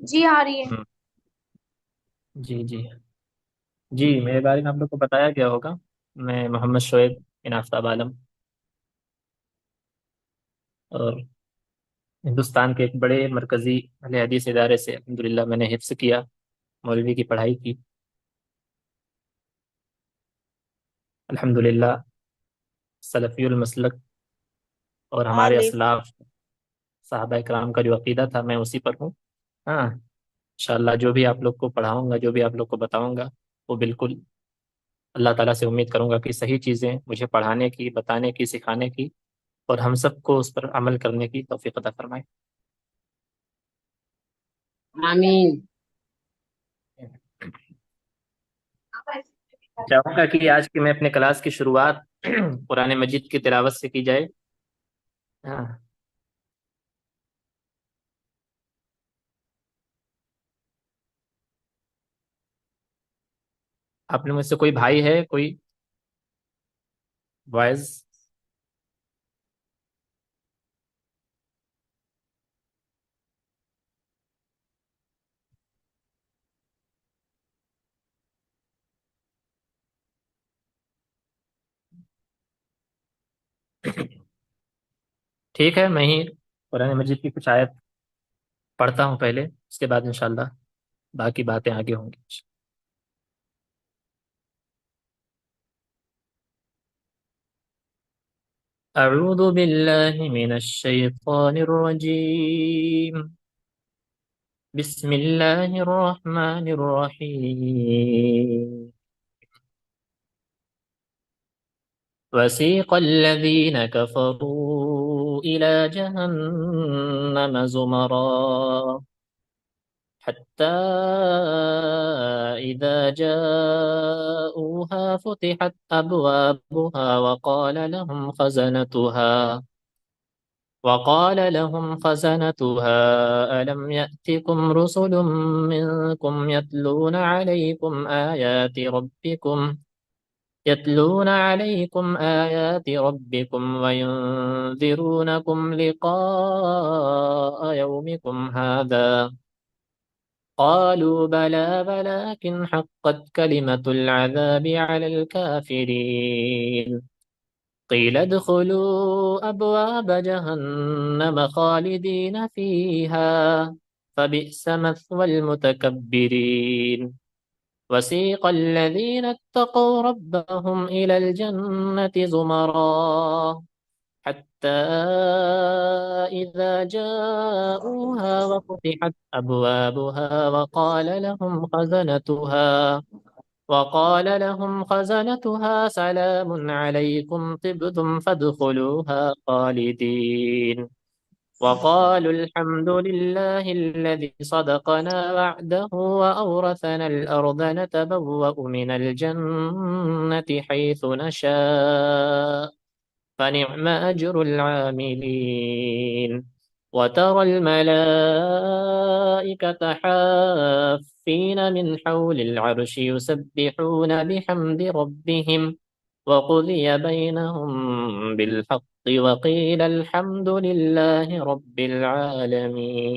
جی آ رہی ہے۔ ہم، جی جی جی میرے بارے میں آپ لوگ کو بتایا گیا ہوگا۔ میں محمد شعیب بن آفتاب عالم، اور ہندوستان کے ایک بڑے مرکزی اہل حدیث ادارے سے الحمدللہ میں نے حفظ کیا، مولوی کی پڑھائی کی الحمدللہ۔ سلفی المسلک اور ہمارے عالم۔ اسلاف صحابہ کرام کا جو عقیدہ تھا میں اسی پر ہوں۔ ہاں، انشاءاللہ جو بھی آپ لوگ کو پڑھاؤں گا، جو بھی آپ لوگ کو بتاؤں گا، وہ بالکل اللہ تعالیٰ سے امید کروں گا کہ صحیح چیزیں مجھے پڑھانے کی، بتانے کی، سکھانے کی، اور ہم سب کو اس پر عمل کرنے کی توفیق عطا فرمائے۔ آمین۔ چاہوں گا کہ آج کی میں اپنے کلاس کی شروعات قرآن مجید کی تلاوت سے کی جائے۔ ہاں، آپ نے مجھ سے کوئی بھائی ہے، کوئی وائز؟ ٹھیک ہے، میں ہی قرآن مجید کی کچھ آیت پڑھتا ہوں پہلے، اس کے بعد انشاءاللہ باقی باتیں آگے ہوں گی۔ اعوذ باللہ من الشیطان الرجیم، بسم اللہ الرحمن الرحیم۔ وسيق الذين كفروا إلى جهنم زمرا حتى إذا جاءوها فتحت أبوابها وقال لهم خزنتها ألم يأتكم رسل منكم يتلون عليكم آيات ربكم وينذرونكم لقاء يومكم هذا؟ قالوا بلى ولكن حقت كلمة العذاب على الكافرين. قيل ادخلوا أبواب جهنم خالدين فيها فبئس مثوى المتكبرين. وسيق الذين اتقوا ربهم إلى الجنة زمرا حتى إذا جاءوها وفتحت أبوابها وقال لهم خزنتها سلام عليكم طبتم فادخلوها خالدين. وقالوا الحمد لله الذي صدقنا وعده وأورثنا الأرض نتبوأ من الجنة حيث نشاء فنعم أجر العاملين. وترى الملائكة حافين من حول العرش يسبحون بحمد ربهم وقضي بينهم بالحق وقيل الحمد لله رب العالمين.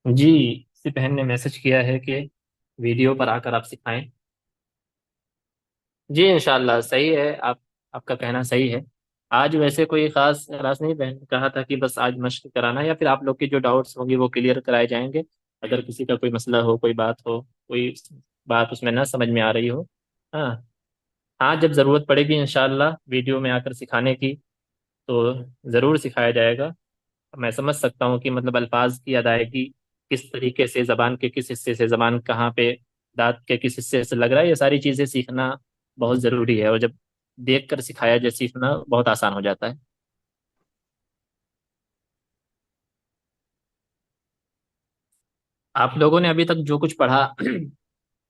جی، اس سے بہن نے میسج کیا ہے کہ ویڈیو پر آ کر آپ سکھائیں۔ جی انشاءاللہ صحیح ہے، آپ کا کہنا صحیح ہے۔ آج ویسے کوئی خاص راس نہیں، بہن نے کہا تھا کہ بس آج مشق کرانا، یا پھر آپ لوگ کی جو ڈاؤٹس ہوں گی وہ کلیئر کرائے جائیں گے۔ اگر کسی کا کوئی مسئلہ ہو، کوئی بات ہو، کوئی بات اس میں نہ سمجھ میں آ رہی ہو، ہاں ہاں، جب ضرورت پڑے گی انشاءاللہ ویڈیو میں آ کر سکھانے کی تو ضرور سکھایا جائے گا۔ میں سمجھ سکتا ہوں کہ مطلب الفاظ کی ادائیگی کس طریقے سے، زبان کے کس حصے سے، زبان کہاں پہ، دانت کے کس حصے سے لگ رہا ہے، یہ ساری چیزیں سیکھنا بہت ضروری ہے، اور جب دیکھ کر سکھایا جائے سیکھنا بہت آسان ہو جاتا ہے۔ آپ لوگوں نے ابھی تک جو کچھ پڑھا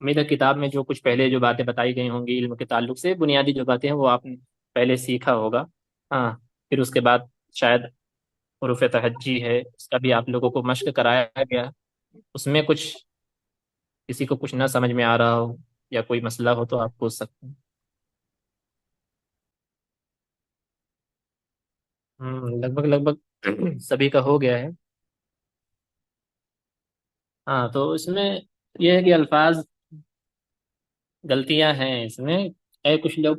امید ہے کتاب میں جو کچھ پہلے جو باتیں بتائی گئی ہوں گی علم کے تعلق سے، بنیادی جو باتیں ہیں وہ آپ نے پہلے سیکھا ہوگا۔ ہاں، پھر اس کے بعد شاید حروف تہجی ہے، اس کا بھی آپ لوگوں کو مشق کرایا گیا۔ اس میں کچھ کسی کو کچھ نہ سمجھ میں آ رہا ہو یا کوئی مسئلہ ہو تو آپ پوچھ سکتے ہیں۔ لگ بھگ سبھی کا ہو گیا ہے۔ ہاں تو اس میں یہ ہے کہ الفاظ غلطیاں ہیں اس میں، کچھ لوگ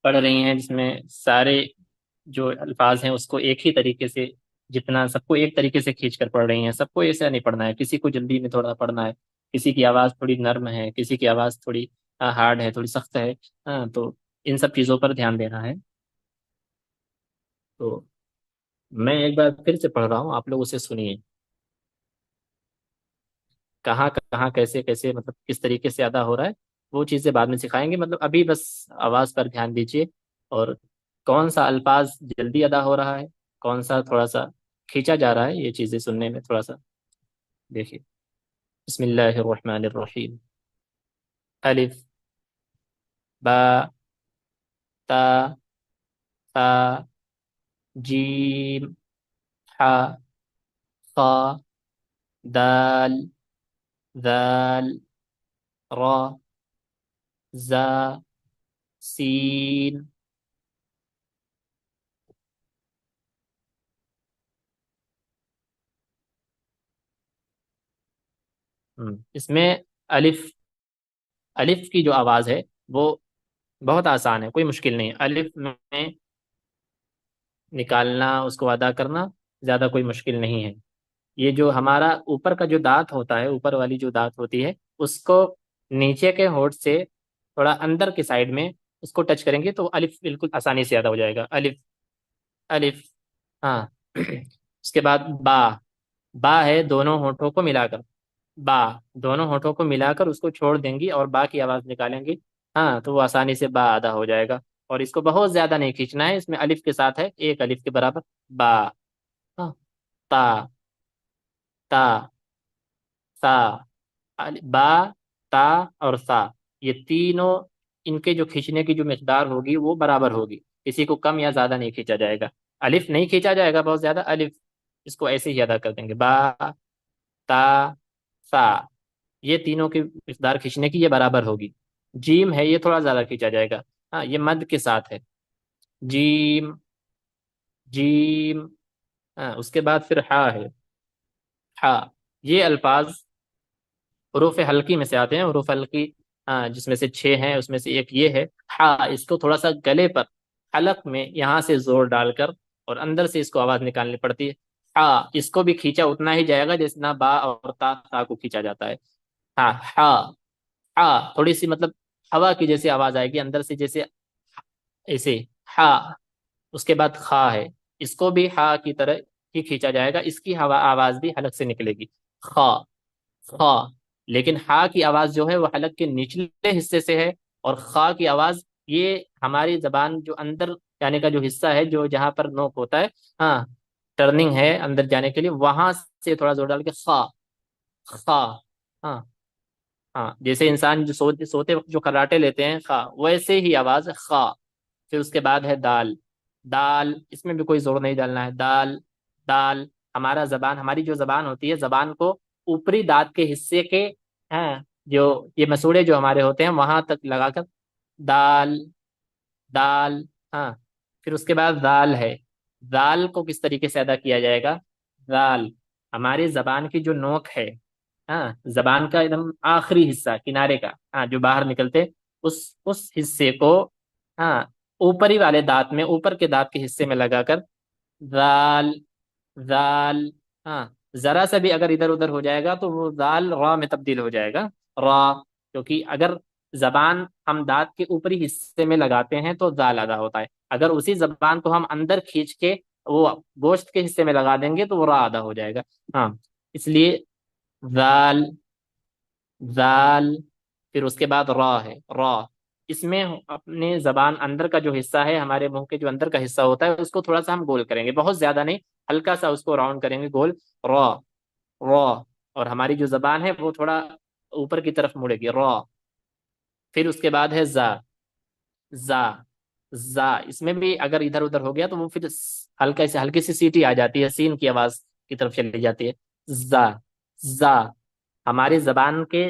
پڑھ رہی ہیں جس میں سارے جو الفاظ ہیں اس کو ایک ہی طریقے سے، جتنا سب کو ایک طریقے سے کھینچ کر پڑھ رہی ہیں، سب کو ایسا نہیں پڑھنا ہے، کسی کو جلدی میں تھوڑا پڑھنا ہے، کسی کی آواز تھوڑی نرم ہے، کسی کی آواز تھوڑی ہارڈ ہے، تھوڑی سخت ہے۔ ہاں تو ان سب چیزوں پر دھیان دینا ہے۔ تو میں ایک بار پھر سے پڑھ رہا ہوں، آپ لوگ اسے سنیے، کہاں کہاں کیسے کیسے مطلب کس طریقے سے ادا ہو رہا ہے، وہ چیزیں بعد میں سکھائیں گے، مطلب ابھی بس آواز پر دھیان دیجیے، اور کون سا الفاظ جلدی ادا ہو رہا ہے، کون سا تھوڑا سا کھینچا جا رہا ہے، یہ چیزیں سننے میں تھوڑا سا دیکھیے۔ بسم اللہ الرحمن الرحیم۔ الف، با، تا، ثا، جیم، حا، خا، دال، ذال، را، زا، سین۔ اس میں الف، الف کی جو آواز ہے وہ بہت آسان ہے، کوئی مشکل نہیں، الف میں نکالنا، اس کو ادا کرنا زیادہ کوئی مشکل نہیں ہے۔ یہ جو ہمارا اوپر کا جو دانت ہوتا ہے، اوپر والی جو دانت ہوتی ہے، اس کو نیچے کے ہونٹ سے تھوڑا اندر کے سائڈ میں اس کو ٹچ کریں گے تو الف بالکل آسانی سے ادا ہو جائے گا، الف، الف۔ ہاں اس کے بعد با، با ہے دونوں ہونٹوں کو ملا کر، با، دونوں ہونٹوں کو ملا کر اس کو چھوڑ دیں گی اور با کی آواز نکالیں گی، ہاں تو وہ آسانی سے با ادا ہو جائے گا۔ اور اس کو بہت زیادہ نہیں کھینچنا ہے، اس میں الف کے ساتھ ہے ایک الف کے برابر، با، ہاں، تا، تا، سا، با، تا اور سا، یہ تینوں ان کے جو کھینچنے کی جو مقدار ہوگی وہ برابر ہوگی، کسی کو کم یا زیادہ نہیں کھینچا جائے گا، الف نہیں کھینچا جائے گا بہت زیادہ، الف اس کو ایسے ہی ادا کر دیں گے، با، تا، سا، یہ تینوں کی مقدار کھینچنے کی یہ برابر ہوگی۔ جیم ہے یہ تھوڑا زیادہ کھینچا جائے گا، ہاں یہ مد کے ساتھ ہے، جیم، جیم، ہاں اس کے بعد پھر ہا ہے، ہا، یہ الفاظ حروف حلقی میں سے آتے ہیں، حروف حلقی جس میں سے 6 ہیں اس میں سے ایک یہ ہے، ہا، اس کو تھوڑا سا گلے پر حلق میں یہاں سے زور ڈال کر اور اندر سے اس کو آواز نکالنی پڑتی ہے، ہا، اس کو بھی کھینچا اتنا ہی جائے گا جتنا با اور تا کو کھینچا جاتا ہے، ہاں، ہا، ہا، تھوڑی سی مطلب ہوا کی جیسے آواز آئے گی اندر سے جیسے، ایسے، ہا، اس کے بعد خا ہے، اس کو بھی ہا کی طرح ہی کھینچا جائے گا، اس کی ہوا آواز بھی حلق سے نکلے گی، خا، خا، لیکن ہا کی آواز جو ہے وہ حلق کے نچلے حصے سے ہے، اور خا کی آواز یہ ہماری زبان جو اندر جانے کا جو حصہ ہے، جو جہاں پر نوک ہوتا ہے، ہاں ٹرننگ ہے اندر جانے کے لیے، وہاں سے تھوڑا زور ڈال کے خا، خا، ہاں، ہاں جیسے انسان جو سوتے وقت جو خراٹے لیتے ہیں خا، ویسے ہی آواز خا۔ پھر اس کے بعد ہے دال، دال اس میں بھی کوئی زور نہیں ڈالنا ہے، دال، دال، ہمارا زبان، ہماری جو زبان ہوتی ہے، زبان کو اوپری دانت کے حصے کے، ہاں جو یہ مسوڑے جو ہمارے ہوتے ہیں وہاں تک لگا کر، دال، دال، ہاں۔ پھر اس کے بعد دال ہے، دال کو کس طریقے سے ادا کیا جائے گا، دال، ہماری زبان کی جو نوک ہے، ہاں زبان کا ایک دم آخری حصہ کنارے کا، ہاں جو باہر نکلتے، اس اس حصے کو، ہاں اوپری والے دانت میں، اوپر کے دانت کے حصے میں لگا کر، دال، دال، ہاں ذرا سا بھی اگر ادھر ادھر ہو جائے گا تو وہ دال را میں تبدیل ہو جائے گا، را، کیونکہ اگر زبان ہم دانت کے اوپری حصے میں لگاتے ہیں تو دال ادا ہوتا ہے، اگر اسی زبان کو ہم اندر کھینچ کے وہ گوشت کے حصے میں لگا دیں گے تو وہ را ادا ہو جائے گا، ہاں اس لیے ذال، ذال، پھر اس کے بعد را ہے، را، اس میں اپنے زبان اندر کا جو حصہ ہے، ہمارے منہ کے جو اندر کا حصہ ہوتا ہے اس کو تھوڑا سا ہم گول کریں گے، بہت زیادہ نہیں، ہلکا سا اس کو راؤنڈ کریں گے گول، را، را، اور ہماری جو زبان ہے وہ تھوڑا اوپر کی طرف مڑے گی، را۔ پھر اس کے بعد ہے زا، زا، زا، اس میں بھی اگر ادھر ادھر ہو گیا تو وہ پھر ہلکا سے ہلکی سی سیٹی آ جاتی ہے، سین کی آواز کی طرف چلی جاتی ہے، زا، زا، ہماری زبان کے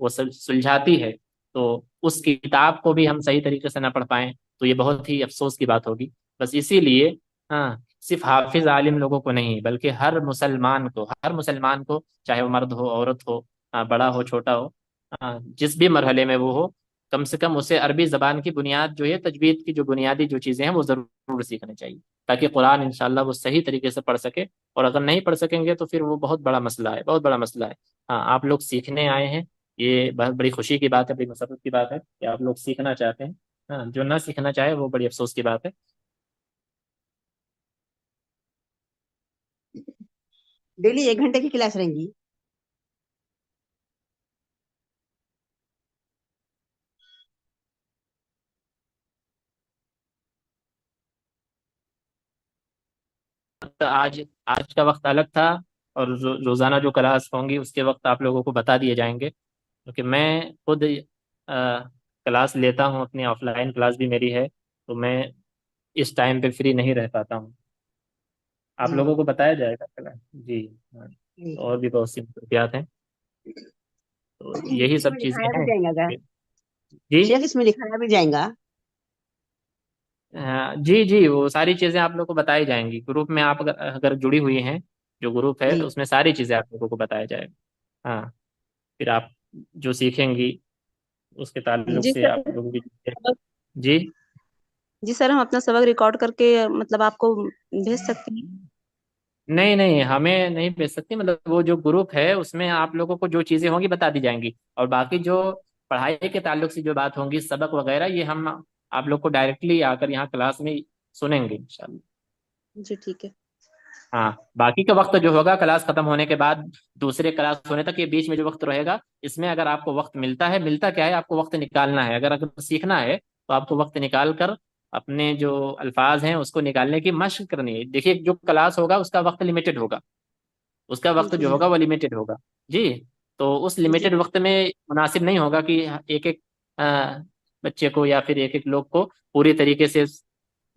وہ سلجھاتی ہے، تو اس کتاب کو بھی ہم صحیح طریقے سے نہ پڑھ پائیں تو یہ بہت ہی افسوس کی بات ہوگی۔ بس اسی لیے ہاں، صرف حافظ عالم لوگوں کو نہیں بلکہ ہر مسلمان کو، چاہے وہ مرد ہو عورت ہو، بڑا ہو چھوٹا ہو، جس بھی مرحلے میں وہ ہو، کم سے کم اسے عربی زبان کی بنیاد جو ہے، تجوید کی جو بنیادی جو چیزیں ہیں وہ ضرور سیکھنی چاہیے، تاکہ قرآن انشاءاللہ وہ صحیح طریقے سے پڑھ سکے۔ اور اگر نہیں پڑھ سکیں گے تو پھر وہ بہت بڑا مسئلہ ہے، بہت بڑا مسئلہ ہے۔ ہاں، آپ لوگ سیکھنے آئے ہیں، یہ بہت بڑی خوشی کی بات ہے، بڑی مسرت کی بات ہے کہ آپ لوگ سیکھنا چاہتے ہیں۔ ہاں، جو نہ سیکھنا چاہے وہ بڑی افسوس کی بات ہے۔ ڈیلی 1 گھنٹے کی کلاس رہیں گی؟ آج آج کا وقت الگ تھا، اور روزانہ جو کلاس ہوں گی اس کے وقت آپ لوگوں کو بتا دیے جائیں گے، کیونکہ میں خود کلاس لیتا ہوں، اپنی آف لائن کلاس بھی میری ہے، تو میں اس ٹائم پہ فری نہیں رہ پاتا ہوں۔ آپ جی لوگوں کو بتایا جائے گا کلاس، جی ہاں، ٹھیک اور بھی بہت سی مصروفیات ہیں، تو ہے۔ یہی اس سب میں چیزیں دکھایا بھی ہیں۔ جائے گا؟ جی شیخ اس میں دکھایا بھی جائے گا؟ جی جی، وہ ساری چیزیں آپ لوگوں کو بتائی جائیں گی گروپ میں، آپ اگر جڑی ہوئی ہیں، جو گروپ ہے جی اس میں ساری چیزیں آپ لوگوں کو بتایا جائے گا۔ ہاں، پھر آپ جو سیکھیں گی اس کے تعلق جی سے سر، آپ لوگ بھی۔ جی جی سر، ہم اپنا سبق ریکارڈ کر کے مطلب آپ کو بھیج سکتے ہیں؟ نہیں نہیں، ہمیں نہیں بھیج سکتی، مطلب وہ جو گروپ ہے اس میں آپ لوگوں کو جو چیزیں ہوں گی بتا دی جائیں گی، اور باقی جو پڑھائی کے تعلق سے جو بات ہوں گی، سبق وغیرہ، یہ ہم آپ لوگ کو ڈائریکٹلی آ کر یہاں کلاس میں سنیں گے انشاءاللہ۔ جی ٹھیک ہے۔ ہاں، باقی کا وقت جو ہوگا کلاس ختم ہونے کے بعد، دوسرے کلاس ہونے تک، یہ بیچ میں جو وقت رہے گا، اس میں اگر آپ کو وقت ملتا کیا ہے، آپ کو وقت نکالنا ہے، اگر سیکھنا ہے تو آپ کو وقت نکال کر اپنے جو الفاظ ہیں اس کو نکالنے کی مشق کرنی ہے۔ دیکھیے، جو کلاس ہوگا اس کا وقت لمیٹڈ ہوگا، اس کا وقت جو جی ہوگا وہ لمیٹڈ ہوگا۔ جی، تو اس جی لمیٹڈ وقت میں مناسب نہیں ہوگا کہ ایک ایک بچے کو یا پھر ایک ایک لوگ کو پوری طریقے سے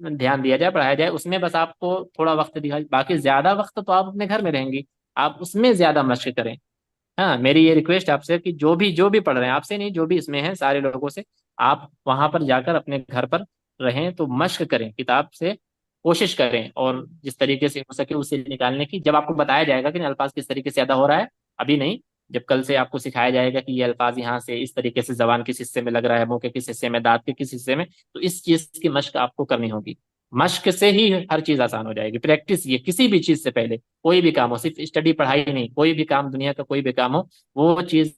دھیان دیا جائے، پڑھایا جائے۔ اس میں بس آپ کو تھوڑا وقت دیا، باقی زیادہ وقت تو آپ اپنے گھر میں رہیں گی، آپ اس میں زیادہ مشق کریں۔ ہاں، میری یہ ریکویسٹ آپ سے کہ جو بھی پڑھ رہے ہیں، آپ سے نہیں، جو بھی اس میں ہیں سارے لوگوں سے، آپ وہاں پر جا کر اپنے گھر پر رہیں تو مشق کریں، کتاب سے کوشش کریں، اور جس طریقے سے ہو سکے اسے نکالنے کی۔ جب آپ کو بتایا جائے گا کہ الفاظ کس طریقے سے ادا ہو رہا ہے، ابھی نہیں، جب کل سے آپ کو سکھایا جائے گا کہ یہ الفاظ یہاں سے اس طریقے سے زبان کس حصے میں لگ رہا ہے، منہ کے کس حصے میں، دانت کے کس حصے میں، تو اس چیز کی مشق آپ کو کرنی ہوگی۔ مشق سے ہی ہر چیز آسان ہو جائے گی، پریکٹس، یہ کسی بھی چیز سے پہلے، کوئی بھی کام ہو، صرف اسٹڈی پڑھائی نہیں، کوئی بھی کام، دنیا کا کوئی بھی کام ہو، وہ چیز